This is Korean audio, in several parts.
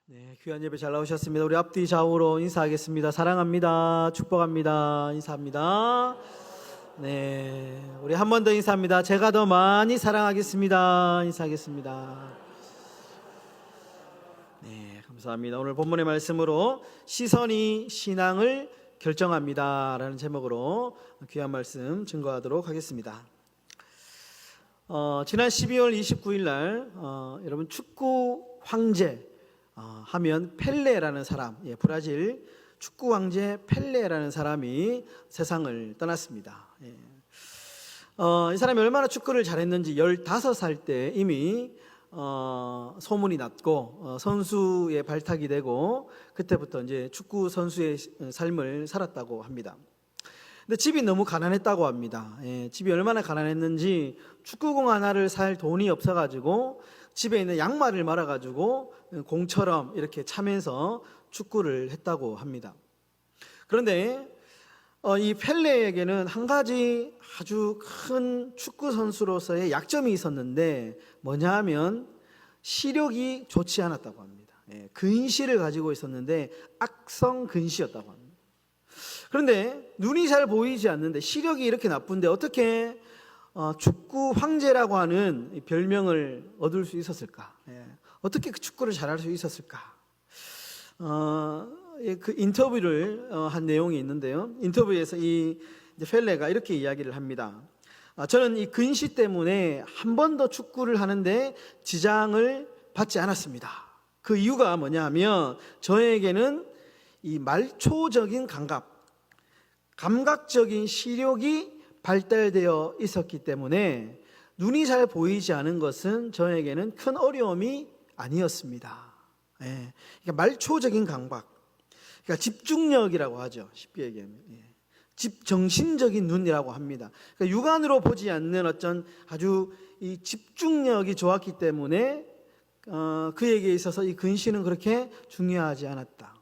네, 귀한 예배 잘 나오셨습니다. 우리 앞뒤 좌우로 인사하겠습니다. 사랑합니다. 축복합니다. 인사합니다. 네, 우리 한 번 더 인사합니다. 제가 더 많이 사랑하겠습니다. 인사하겠습니다. 네, 감사합니다. 오늘 본문의 말씀으로 시선이 신앙을 결정합니다 라는 제목으로 귀한 말씀 증거하도록 하겠습니다. 지난 12월 29일 날 여러분 축구 황제 하면 펠레라는 사람, 브라질 축구 황제 펠레라는 사람이 세상을 떠났습니다. 이 사람이 얼마나 축구를 잘했는지 15살 때 이미 소문이 났고 선수의 발탁이 되고 그때부터 이제 축구 선수의 삶을 살았다고 합니다. 근데 집이 너무 가난했다고 합니다. 집이 얼마나 가난했는지 축구공 하나를 살 돈이 없어가지고 집에 있는 양말을 말아가지고 공처럼 이렇게 차면서 축구를 했다고 합니다. 그런데 이 펠레에게는 한 가지 아주 큰 축구 선수로서의 약점이 있었는데 뭐냐 하면 시력이 좋지 않았다고 합니다. 근시를 가지고 있었는데 악성 근시였다고 합니다. 그런데 눈이 잘 보이지 않는데 시력이 이렇게 나쁜데 어떻게 축구 황제라고 하는 별명을 얻을 수 있었을까? 어떻게 그 축구를 잘할 수 있었을까? 그 인터뷰를 한 내용이 있는데요. 인터뷰에서 이 펠레가 이렇게 이야기를 합니다. 저는 이 근시 때문에 한 번 더 축구를 하는데 지장을 받지 않았습니다. 그 이유가 뭐냐면 저에게는 이 말초적인 감각적인 시력이 발달되어 있었기 때문에 눈이 잘 보이지 않은 것은 저에게는 큰 어려움이 아니었습니다. 그러니까 말초적인 감각, 그러니까 집중력이라고 하죠. 쉽게 얘기하면 정신적인 눈이라고 합니다. 그러니까 육안으로 보지 않는 어떤 아주 이 집중력이 좋았기 때문에 그에게 있어서 이 근시는 그렇게 중요하지 않았다.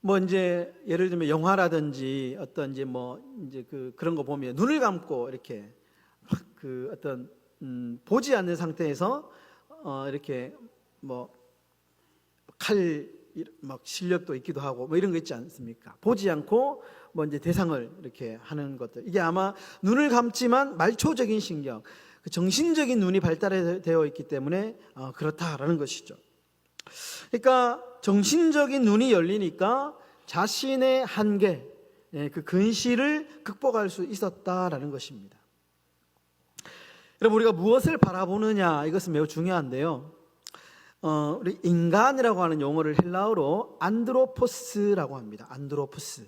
뭐 이제 예를 들면 영화라든지 어떤 이제 그런 거 보면 눈을 감고 이렇게 그 어떤 보지 않는 상태에서 이렇게 뭐 칼 막 실력도 있기도 하고 뭐 이런 거 있지 않습니까? 보지 않고 뭐 이제 대상을 이렇게 하는 것들, 이게 아마 눈을 감지만 말초적인 신경, 정신적인 눈이 발달되어 있기 때문에 그렇다라는 것이죠. 그러니까 정신적인 눈이 열리니까 자신의 한계, 그 근시를 극복할 수 있었다라는 것입니다. 여러분, 우리가 무엇을 바라보느냐, 이것은 매우 중요한데요. 우리 인간이라고 하는 용어를 헬라어로 안드로포스라고 합니다. 안드로포스.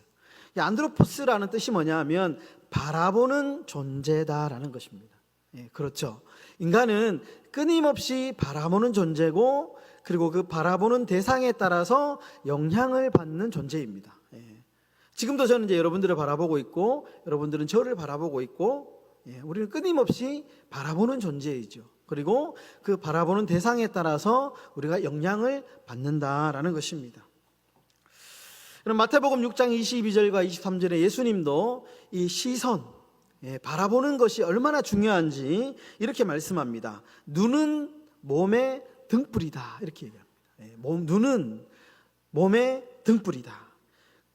이 안드로포스라는 뜻이 뭐냐 하면 바라보는 존재다라는 것입니다. 그렇죠. 인간은 끊임없이 바라보는 존재고, 그리고 그 바라보는 대상에 따라서 영향을 받는 존재입니다. 지금도 저는 이제 여러분들을 바라보고 있고, 여러분들은 저를 바라보고 있고, 우리는 끊임없이 바라보는 존재이죠. 그리고 그 바라보는 대상에 따라서 우리가 영향을 받는다라는 것입니다. 그럼 마태복음 6장 22절과 23절에 예수님도 이 시선, 바라보는 것이 얼마나 중요한지 이렇게 말씀합니다. 눈은 몸의 등불이다, 이렇게 얘기합니다. 눈은 몸의 등불이다.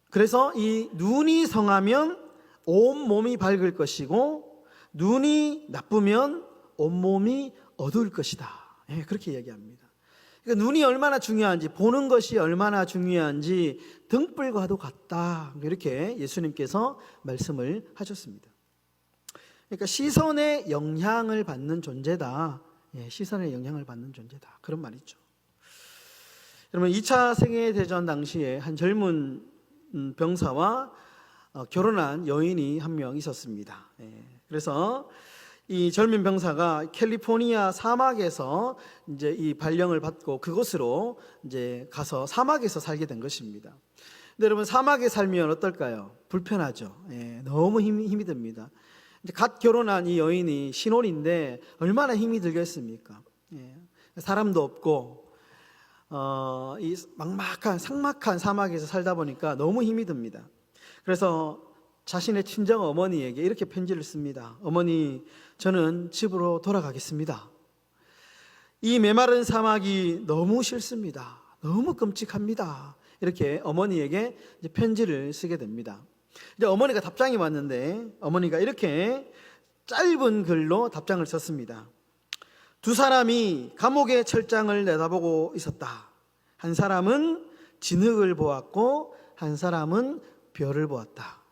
그래서 이 눈이 성하면 온 몸이 밝을 것이고, 눈이 나쁘면 온몸이 어두울 것이다. 그렇게 얘기합니다. 그러니까 눈이 얼마나 중요한지, 보는 것이 얼마나 중요한지 등불과도 같다, 이렇게 예수님께서 말씀을 하셨습니다. 그러니까 시선에 영향을 받는 존재다. 시선에 영향을 받는 존재다, 그런 말이죠. 여러분, 2차 세계대전 당시에 한 젊은 병사와 결혼한 여인이 한 명 있었습니다. 그래서 이 젊은 병사가 캘리포니아 사막에서 이제 이 발령을 받고 그곳으로 이제 가서 사막에서 살게 된 것입니다. 근데 여러분, 사막에 살면 어떨까요? 불편하죠. 너무 힘이 듭니다. 이제 갓 결혼한 이 여인이 신혼인데 얼마나 힘이 들겠습니까? 사람도 없고 이 삭막한 사막에서 살다 보니까 너무 힘이 듭니다. 그래서 자신의 친정 어머니에게 이렇게 편지를 씁니다. 어머니, 저는 집으로 돌아가겠습니다. 이 메마른 사막이 너무 싫습니다. 너무 끔찍합니다. 이렇게 어머니에게 이제 편지를 쓰게 됩니다. 이제 어머니가 답장이 왔는데 어머니가 이렇게 짧은 글로 답장을 썼습니다. 두 사람이 감옥의 철장을 내다보고 있었다. 한 사람은 진흙을 보았고 한 사람은 별을 보았다.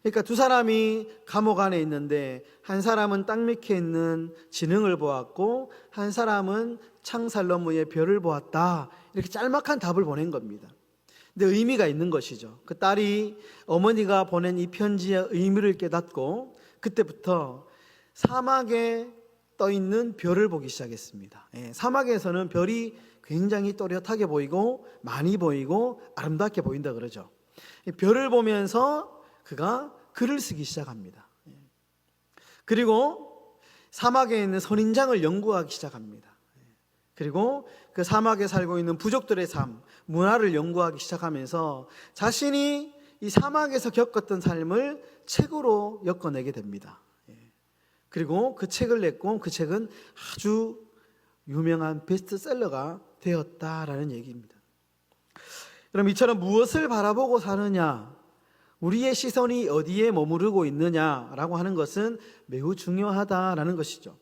그러니까 두 사람이 감옥 안에 있는데 한 사람은 땅 밑에 있는 진흙을 보았고 한 사람은 창살 너머의 별을 보았다. 이렇게 짤막한 답을 보낸 겁니다. 근데 의미가 있는 것이죠. 그 딸이 어머니가 보낸 이 편지의 의미를 깨닫고 그때부터 사막에 떠 있는 별을 보기 시작했습니다. 사막에서는 별이 굉장히 또렷하게 보이고 많이 보이고 아름답게 보인다 그러죠. 별을 보면서 그가 글을 쓰기 시작합니다. 그리고 사막에 있는 선인장을 연구하기 시작합니다. 그리고 그 사막에 살고 있는 부족들의 삶, 문화를 연구하기 시작하면서 자신이 이 사막에서 겪었던 삶을 책으로 엮어내게 됩니다. 그리고 그 책을 냈고 그 책은 아주 유명한 베스트셀러가 되었다라는 얘기입니다. 그럼 이처럼 무엇을 바라보고 사느냐, 우리의 시선이 어디에 머무르고 있느냐라고 하는 것은 매우 중요하다라는 것이죠.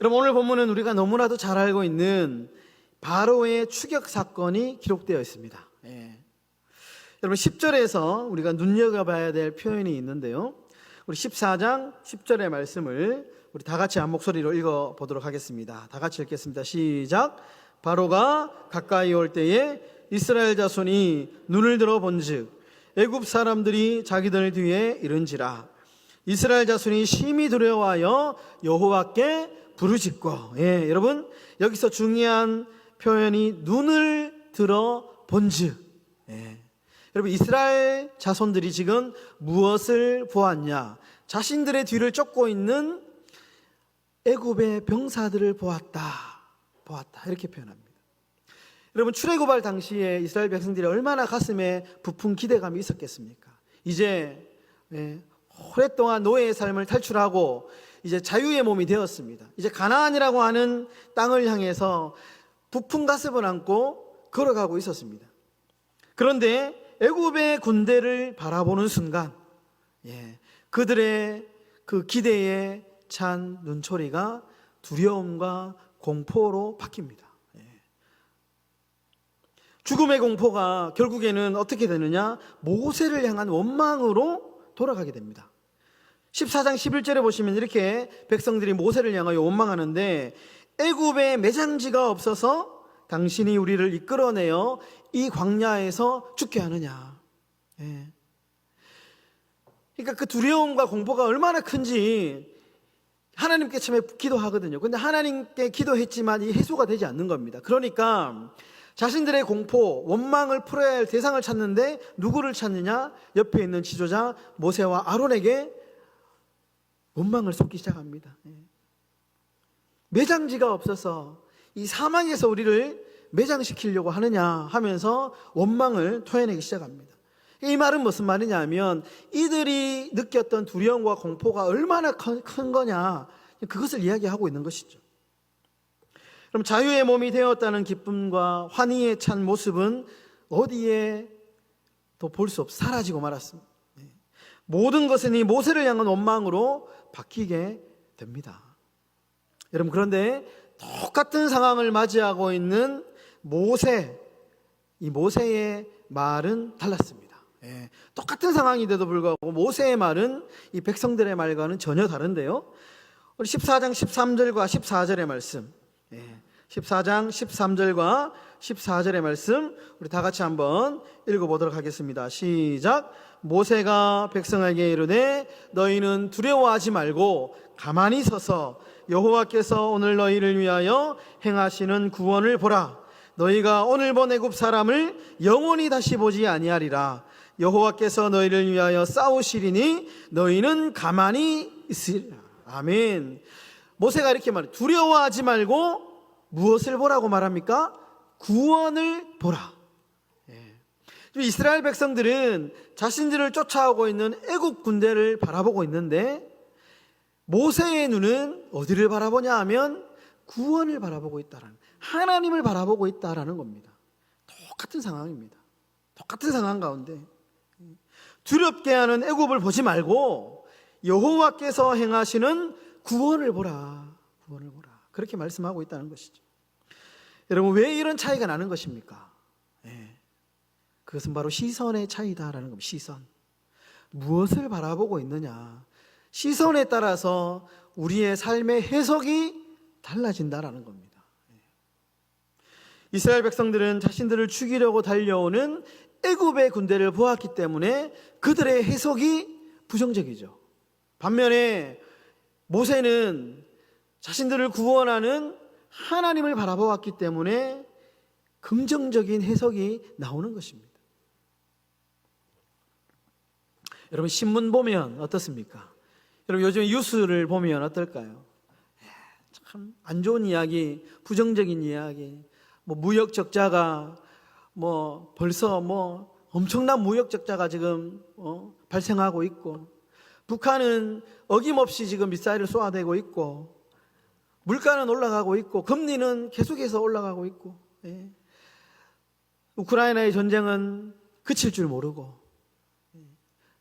여러분, 오늘 본문은 우리가 너무나도 잘 알고 있는 바로의 추격 사건이 기록되어 있습니다. 여러분 10절에서 우리가 눈여겨봐야 될 표현이 있는데요. 우리 14장 10절의 말씀을 우리 다 같이 한 목소리로 읽어보도록 하겠습니다. 다 같이 읽겠습니다. 시작. 바로가 가까이 올 때에 이스라엘 자손이 눈을 들어 본즉 애굽 사람들이 자기들 뒤에 이른지라. 이스라엘 자손이 심히 두려워하여 여호와께 부르짖고. 여러분 여기서 중요한 표현이 눈을 들어 본즉. 여러분 이스라엘 자손들이 지금 무엇을 보았냐? 자신들의 뒤를 쫓고 있는 애굽의 병사들을 보았다 이렇게 표현합니다. 여러분 출애굽할 당시에 이스라엘 백성들이 얼마나 가슴에 부푼 기대감이 있었겠습니까? 이제 오랫동안 노예의 삶을 탈출하고 이제 자유의 몸이 되었습니다. 이제 가나안이라고 하는 땅을 향해서 부푼 가슴을 안고 걸어가고 있었습니다. 그런데 애굽의 군대를 바라보는 순간 그들의 그 기대에 찬 눈초리가 두려움과 공포로 바뀝니다. 죽음의 공포가 결국에는 어떻게 되느냐? 모세를 향한 원망으로 돌아가게 됩니다. 14장 11절에 보시면 이렇게 백성들이 모세를 향하여 원망하는데 애굽에 매장지가 없어서 당신이 우리를 이끌어내어 이 광야에서 죽게 하느냐. 그러니까 그 두려움과 공포가 얼마나 큰지 하나님께 처음에 기도하거든요. 근데 하나님께 기도했지만 이 해소가 되지 않는 겁니다. 그러니까 자신들의 공포, 원망을 풀어야 할 대상을 찾는데 누구를 찾느냐? 옆에 있는 지도자 모세와 아론에게 원망을 쏟기 시작합니다. 매장지가 없어서 이 사막에서 우리를 매장시키려고 하느냐 하면서 원망을 토해내기 시작합니다. 이 말은 무슨 말이냐 하면 이들이 느꼈던 두려움과 공포가 얼마나 큰 거냐, 그것을 이야기하고 있는 것이죠. 그럼 자유의 몸이 되었다는 기쁨과 환희에 찬 모습은 어디에 또 볼 수 없어 사라지고 말았습니다. 모든 것은 이 모세를 향한 원망으로 바뀌게 됩니다. 여러분 그런데 똑같은 상황을 맞이하고 있는 모세, 이 모세의 말은 달랐습니다. 똑같은 상황인데도 불구하고 모세의 말은 이 백성들의 말과는 전혀 다른데요. 우리 14장 13절과 14절의 말씀, 14장 13절과 14절의 말씀 우리 다 같이 한번 읽어보도록 하겠습니다. 시작. 모세가 백성에게 이르되 너희는 두려워하지 말고 가만히 서서 여호와께서 오늘 너희를 위하여 행하시는 구원을 보라. 너희가 오늘 본 애굽 사람을 영원히 다시 보지 아니하리라. 여호와께서 너희를 위하여 싸우시리니 너희는 가만히 있으리라. 아멘. 모세가 이렇게 말해요. 두려워하지 말고 무엇을 보라고 말합니까? 구원을 보라. 이스라엘 백성들은 자신들을 쫓아오고 있는 애굽 군대를 바라보고 있는데 모세의 눈은 어디를 바라보냐 하면 구원을 바라보고 있다는, 하나님을 바라보고 있다라는 겁니다. 똑같은 상황입니다. 똑같은 상황 가운데 두렵게 하는 애굽을 보지 말고 여호와께서 행하시는 구원을 보라. 구원을 보라. 그렇게 말씀하고 있다는 것이죠. 여러분, 왜 이런 차이가 나는 것입니까? 그것은 바로 시선의 차이다라는 겁니다. 시선. 무엇을 바라보고 있느냐. 시선에 따라서 우리의 삶의 해석이 달라진다라는 겁니다. 이스라엘 백성들은 자신들을 죽이려고 달려오는 애굽의 군대를 보았기 때문에 그들의 해석이 부정적이죠. 반면에 모세는 자신들을 구원하는 하나님을 바라보았기 때문에 긍정적인 해석이 나오는 것입니다. 여러분, 신문 보면 어떻습니까? 여러분, 요즘 뉴스를 보면 어떨까요? 참 안 좋은 이야기, 부정적인 이야기, 무역 적자가 벌써 엄청난 무역 적자가 지금 발생하고 있고, 북한은 어김없이 지금 미사일을 쏘아대고 있고, 물가는 올라가고 있고, 금리는 계속해서 올라가고 있고, 우크라이나의 전쟁은 그칠 줄 모르고,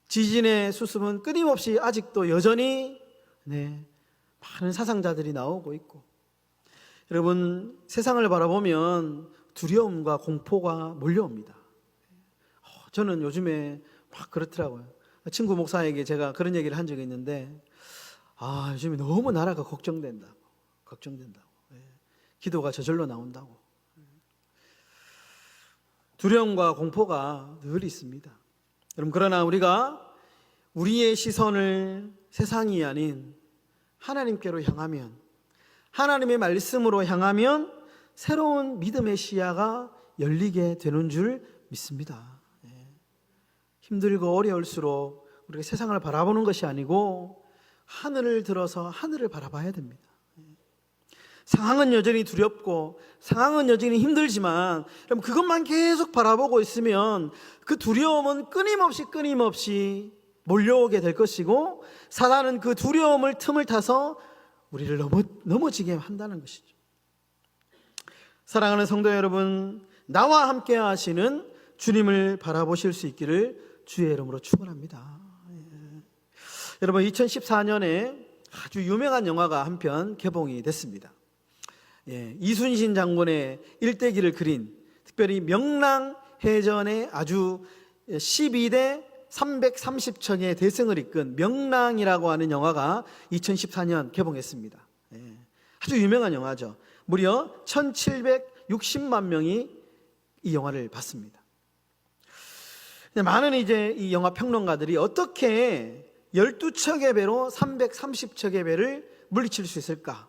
지진의 수습은 끊임없이 아직도 여전히 많은 사상자들이 나오고 있고, 여러분, 세상을 바라보면 두려움과 공포가 몰려옵니다. 저는 요즘에 막 그렇더라고요. 친구 목사에게 제가 그런 얘기를 한 적이 있는데, 요즘에 너무 나라가 걱정된다고. 기도가 저절로 나온다고. 두려움과 공포가 늘 있습니다. 여러분, 그러나 우리가 우리의 시선을 세상이 아닌 하나님께로 향하면, 하나님의 말씀으로 향하면 새로운 믿음의 시야가 열리게 되는 줄 믿습니다. 힘들고 어려울수록 우리가 세상을 바라보는 것이 아니고 하늘을 들어서 하늘을 바라봐야 됩니다. 상황은 여전히 두렵고 상황은 여전히 힘들지만 여러분, 그것만 계속 바라보고 있으면 그 두려움은 끊임없이 몰려오게 될 것이고, 사단은 그 두려움을 틈을 타서 우리를 넘어지게 한다는 것이죠. 사랑하는 성도 여러분, 나와 함께 하시는 주님을 바라보실 수 있기를 주의 이름으로 축원합니다. 여러분, 2014년에 아주 유명한 영화가 한 편 개봉이 됐습니다. 이순신 장군의 일대기를 그린, 특별히 명랑해전의 아주 12대 330척의 대승을 이끈 명랑이라고 하는 영화가 2014년 개봉했습니다. 아주 유명한 영화죠. 무려 1760만 명이 이 영화를 봤습니다. 많은 이 영화 평론가들이 어떻게 12척의 배로 330척의 배를 물리칠 수 있을까?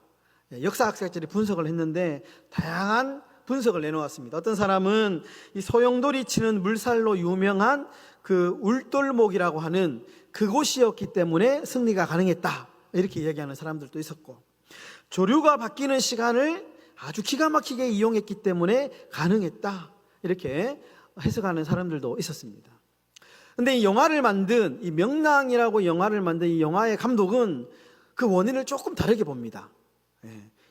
역사학자들이 분석을 했는데 다양한 분석을 내놓았습니다. 어떤 사람은 이 소용돌이 치는 물살로 유명한 그 울돌목이라고 하는 그곳이었기 때문에 승리가 가능했다, 이렇게 이야기하는 사람들도 있었고, 조류가 바뀌는 시간을 아주 기가 막히게 이용했기 때문에 가능했다, 이렇게 해석하는 사람들도 있었습니다. 근데 이 영화를 만든, 이 명랑이라고 영화를 만든 이 영화의 감독은 그 원인을 조금 다르게 봅니다.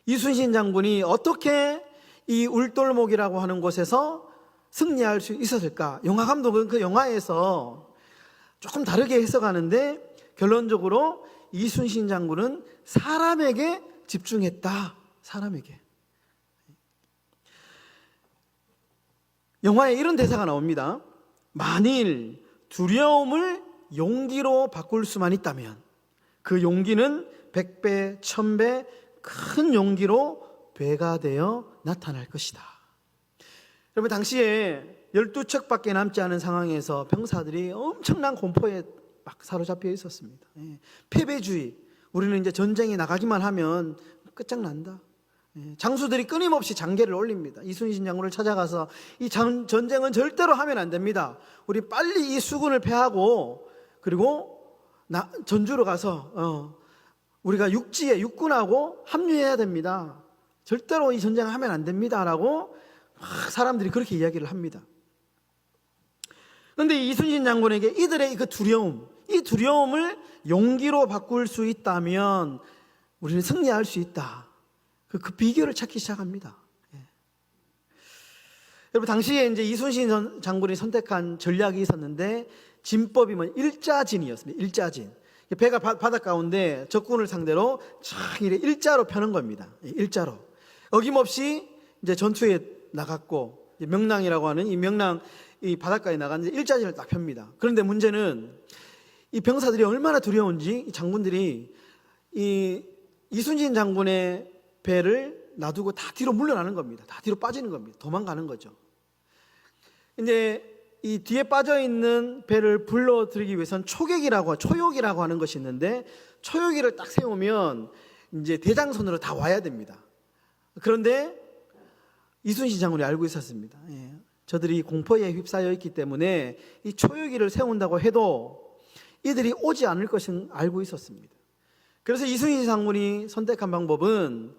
이순신 장군이 어떻게 이 울돌목이라고 하는 곳에서 승리할 수 있었을까? 영화 감독은 그 영화에서 조금 다르게 해석하는데, 결론적으로 이순신 장군은 사람에게 집중했다. 사람에게. 영화에 이런 대사가 나옵니다. 만일 두려움을 용기로 바꿀 수만 있다면 그 용기는 100배, 1000배 큰 용기로 배가 되어 나타날 것이다. 여러분, 당시에 12척밖에 남지 않은 상황에서 병사들이 엄청난 공포에 막 사로잡혀 있었습니다. 패배주의, 우리는 이제 전쟁에 나가기만 하면 끝장난다. 장수들이 끊임없이 장계를 올립니다. 이순신 장군을 찾아가서 이 전쟁은 절대로 하면 안 됩니다. 우리 빨리 이 수군을 패하고, 그리고 전주로 가서 우리가 육군하고 합류해야 됩니다. 절대로 이 전쟁을 하면 안 됩니다라고 막 사람들이 그렇게 이야기를 합니다. 그런데 이순신 장군에게 이들의 그 두려움, 이 두려움을 용기로 바꿀 수 있다면 우리는 승리할 수 있다. 그 비결을 찾기 시작합니다. 여러분, 당시에 이제 이순신 장군이 선택한 전략이 있었는데, 진법이 일자진이었습니다. 일자진. 배가 바닷 가운데 적군을 상대로 쫙 이렇게 일자로 펴는 겁니다. 일자로. 어김없이 이제 전투에 나갔고, 명랑이라고 하는 이 명랑, 이 바닷가에 나갔는데 일자진을 딱 펴니다. 그런데 문제는 이 병사들이 얼마나 두려운지 이 장군들이 이 이순신 장군의 배를 놔두고 다 뒤로 물러나는 겁니다. 다 뒤로 빠지는 겁니다. 도망가는 거죠. 이제 이 뒤에 빠져 있는 배를 불러들이기 위해서는 초역이라고 하는 것이 있는데, 초역이를 딱 세우면 이제 대장선으로 다 와야 됩니다. 그런데 이순신 장군이 알고 있었습니다. 저들이 공포에 휩싸여 있기 때문에 이 초역이를 세운다고 해도 이들이 오지 않을 것은 알고 있었습니다. 그래서 이순신 장군이 선택한 방법은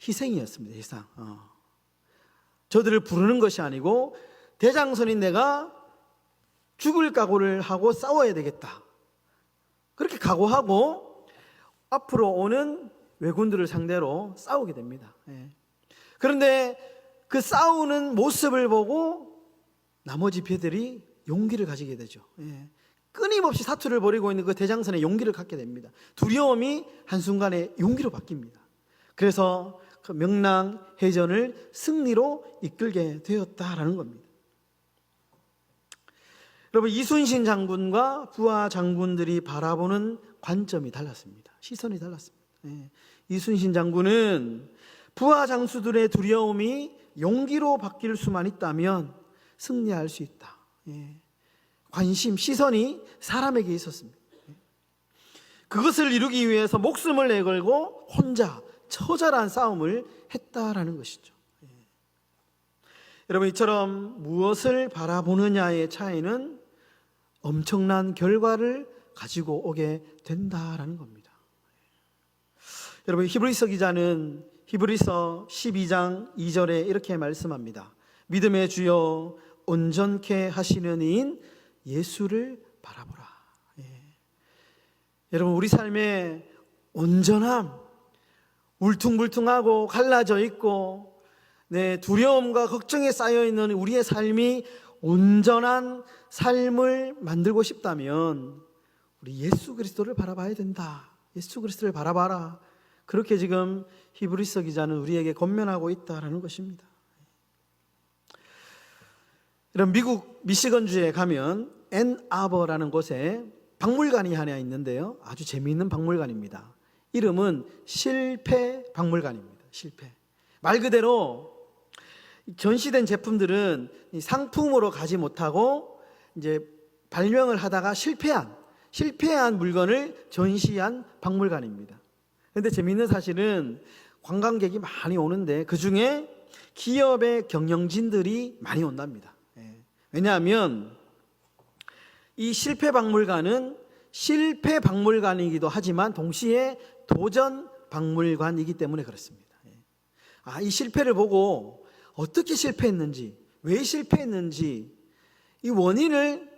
희생이었습니다. 희생. 저들을 부르는 것이 아니고, 대장선인 내가 죽을 각오를 하고 싸워야 되겠다, 그렇게 각오하고 앞으로 오는 왜군들을 상대로 싸우게 됩니다. 그런데 그 싸우는 모습을 보고 나머지 배들이 용기를 가지게 되죠. 끊임없이 사투를 벌이고 있는 그 대장선에 용기를 갖게 됩니다. 두려움이 한순간에 용기로 바뀝니다. 그래서 그 명랑 해전을 승리로 이끌게 되었다라는 겁니다. 여러분, 이순신 장군과 부하 장군들이 바라보는 관점이 달랐습니다. 시선이 달랐습니다. 이순신 장군은 부하 장수들의 두려움이 용기로 바뀔 수만 있다면 승리할 수 있다. 관심, 시선이 사람에게 있었습니다. 그것을 이루기 위해서 목숨을 내걸고 혼자 처절한 싸움을 했다라는 것이죠. 여러분, 이처럼 무엇을 바라보느냐의 차이는 엄청난 결과를 가지고 오게 된다라는 겁니다. 여러분, 히브리서 기자는 히브리서 12장 2절에 이렇게 말씀합니다. 믿음의 주여 온전케 하시는 이인 예수를 바라보라. 여러분, 우리 삶의 온전함, 울퉁불퉁하고 갈라져 있고 두려움과 걱정에 쌓여있는 우리의 삶이 온전한 삶을 만들고 싶다면 우리 예수 그리스도를 바라봐야 된다. 예수 그리스도를 바라봐라. 그렇게 지금 히브리서 기자는 우리에게 권면하고 있다라는 것입니다. 이런 미국 미시건주에 가면 앤아버라는 곳에 박물관이 하나 있는데요, 아주 재미있는 박물관입니다. 이름은 실패 박물관입니다. 실패. 말 그대로 전시된 제품들은 상품으로 가지 못하고 이제 발명을 하다가 실패한 물건을 전시한 박물관입니다. 그런데 재미있는 사실은 관광객이 많이 오는데 그 중에 기업의 경영진들이 많이 온답니다. 왜냐하면 이 실패 박물관은 실패 박물관이기도 하지만 동시에 도전 박물관이기 때문에 그렇습니다. 이 실패를 보고 어떻게 실패했는지, 왜 실패했는지 이 원인을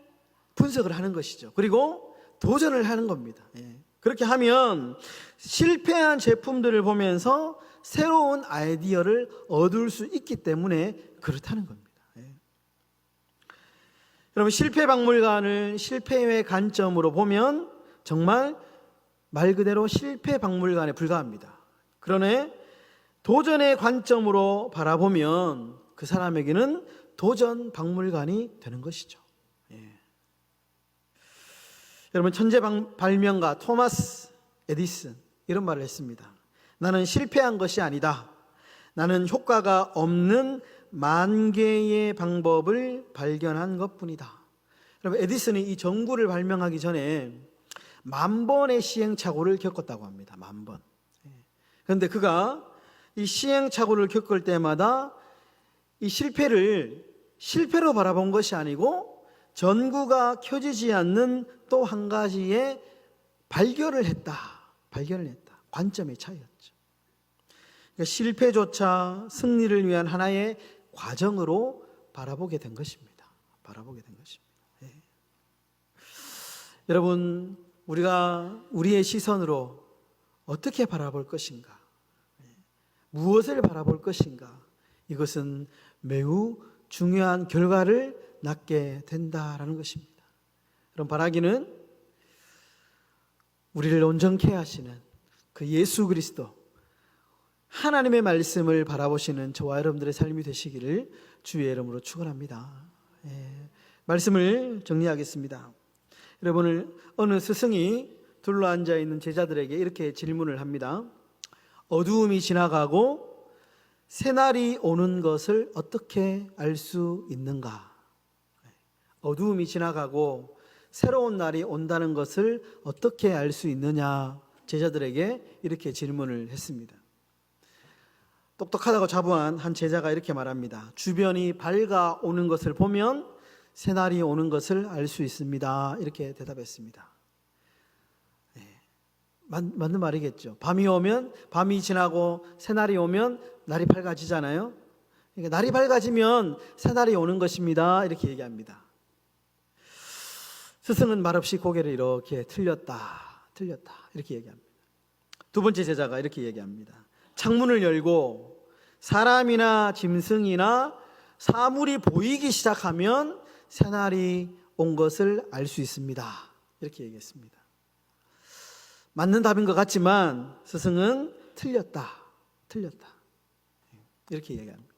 분석을 하는 것이죠. 그리고 도전을 하는 겁니다. 그렇게 하면 실패한 제품들을 보면서 새로운 아이디어를 얻을 수 있기 때문에 그렇다는 겁니다. 여러분, 실패 박물관을 실패의 관점으로 보면 정말 말 그대로 실패 박물관에 불과합니다. 그러나 도전의 관점으로 바라보면 그 사람에게는 도전 박물관이 되는 것이죠. 여러분, 천재 발명가 토마스 에디슨 이런 말을 했습니다. 나는 실패한 것이 아니다. 나는 효과가 없는 만 개의 방법을 발견한 것뿐이다. 여러분, 에디슨이 이 전구를 발명하기 전에 10,000번의 시행착오를 겪었다고 합니다. 10,000번. 그런데 그가 이 시행착오를 겪을 때마다 이 실패로 바라본 것이 아니고 전구가 켜지지 않는 또 한 가지의 발견을 했다. 관점의 차이였죠. 그러니까 실패조차 승리를 위한 하나의 과정으로 바라보게 된 것입니다. 여러분, 우리가 우리의 시선으로 어떻게 바라볼 것인가, 무엇을 바라볼 것인가, 이것은 매우 중요한 결과를 낳게 된다라는 것입니다. 그럼 바라기는 우리를 온전케 하시는 그 예수 그리스도, 하나님의 말씀을 바라보시는 저와 여러분들의 삶이 되시기를 주의 이름으로 축원합니다. 말씀을 정리하겠습니다. 여러분을 어느 스승이 둘러앉아 있는 제자들에게 이렇게 질문을 합니다. 어두움이 지나가고 새날이 오는 것을 어떻게 알 수 있는가? 어두움이 지나가고 새로운 날이 온다는 것을 어떻게 알 수 있느냐? 제자들에게 이렇게 질문을 했습니다. 똑똑하다고 자부한 한 제자가 이렇게 말합니다. 주변이 밝아오는 것을 보면 새날이 오는 것을 알 수 있습니다. 이렇게 대답했습니다. 맞는 말이겠죠. 밤이 지나고 새날이 오면 날이 밝아지잖아요. 그러니까 날이 밝아지면 새날이 오는 것입니다. 이렇게 얘기합니다. 스승은 말없이 고개를 이렇게 틀렸다 이렇게 얘기합니다. 두 번째 제자가 이렇게 얘기합니다. 창문을 열고 사람이나 짐승이나 사물이 보이기 시작하면 새날이 온 것을 알 수 있습니다. 이렇게 얘기했습니다. 맞는 답인 것 같지만 스승은 틀렸다 이렇게 얘기합니다.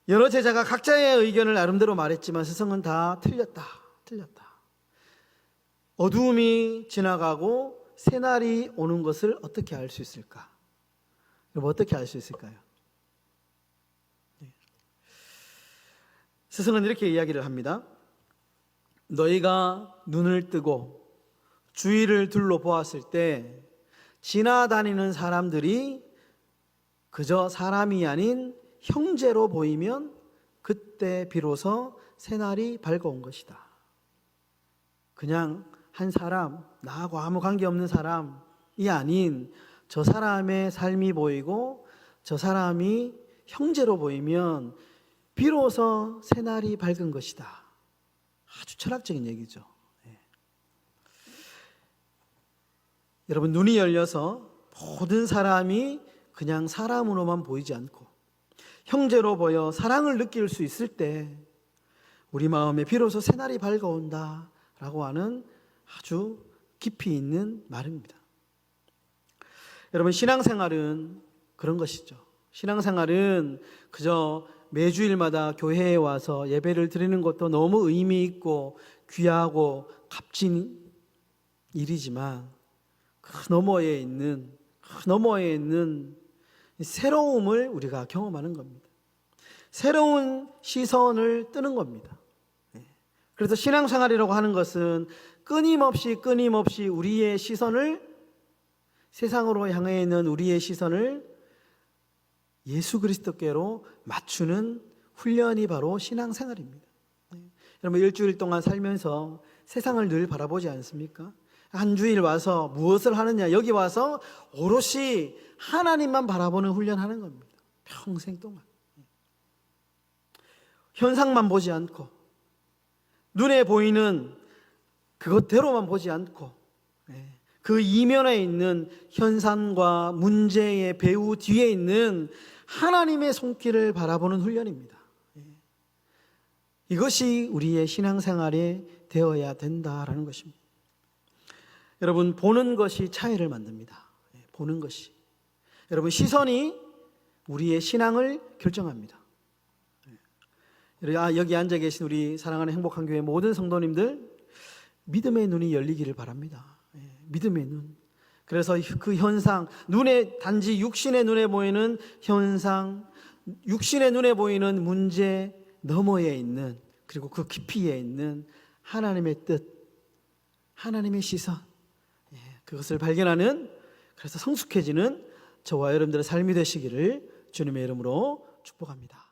여러 제자가 각자의 의견을 나름대로 말했지만 스승은 다 틀렸다. 어두움이 지나가고 새날이 오는 것을 어떻게 알 수 있을까? 여러분, 어떻게 알 수 있을까요? 스승은 이렇게 이야기를 합니다. 너희가 눈을 뜨고 주위를 둘러보았을 때 지나다니는 사람들이 그저 사람이 아닌 형제로 보이면 그때 비로소 새날이 밝아온 것이다. 그냥 한 사람, 나하고 아무 관계없는 사람이 아닌 저 사람의 삶이 보이고 저 사람이 형제로 보이면 비로소 새날이 밝은 것이다. 아주 철학적인 얘기죠. 여러분, 눈이 열려서 모든 사람이 그냥 사람으로만 보이지 않고 형제로 보여 사랑을 느낄 수 있을 때 우리 마음에 비로소 새날이 밝아온다라고 하는 아주 깊이 있는 말입니다. 여러분, 신앙생활은 그런 것이죠. 신앙생활은 그저 매주일마다 교회에 와서 예배를 드리는 것도 너무 의미 있고 귀하고 값진 일이지만 그 너머에 있는 새로움을 우리가 경험하는 겁니다. 새로운 시선을 뜨는 겁니다. 그래서 신앙생활이라고 하는 것은 끊임없이 우리의 시선을, 세상으로 향해 있는 우리의 시선을 예수 그리스도께로 맞추는 훈련이 바로 신앙생활입니다. 여러분, 일주일 동안 살면서 세상을 늘 바라보지 않습니까? 한 주일 와서 무엇을 하느냐, 여기 와서 오롯이 하나님만 바라보는 훈련하는 겁니다. 평생 동안 현상만 보지 않고 눈에 보이는 그것대로만 보지 않고 그 이면에 있는 현상과 문제의 배후 뒤에 있는 하나님의 손길을 바라보는 훈련입니다. 이것이 우리의 신앙생활이 되어야 된다라는 것입니다. 여러분, 보는 것이 차이를 만듭니다. 보는 것이. 여러분, 시선이 우리의 신앙을 결정합니다. 여기 앉아 계신 우리 사랑하는 행복한 교회 모든 성도님들, 믿음의 눈이 열리기를 바랍니다. 믿음의 눈. 그래서 그 현상, 단지 육신의 눈에 보이는 현상, 육신의 눈에 보이는 문제 너머에 있는, 그리고 그 깊이에 있는 하나님의 뜻, 하나님의 시선, 그것을 발견하는, 그래서 성숙해지는 저와 여러분들의 삶이 되시기를 주님의 이름으로 축복합니다.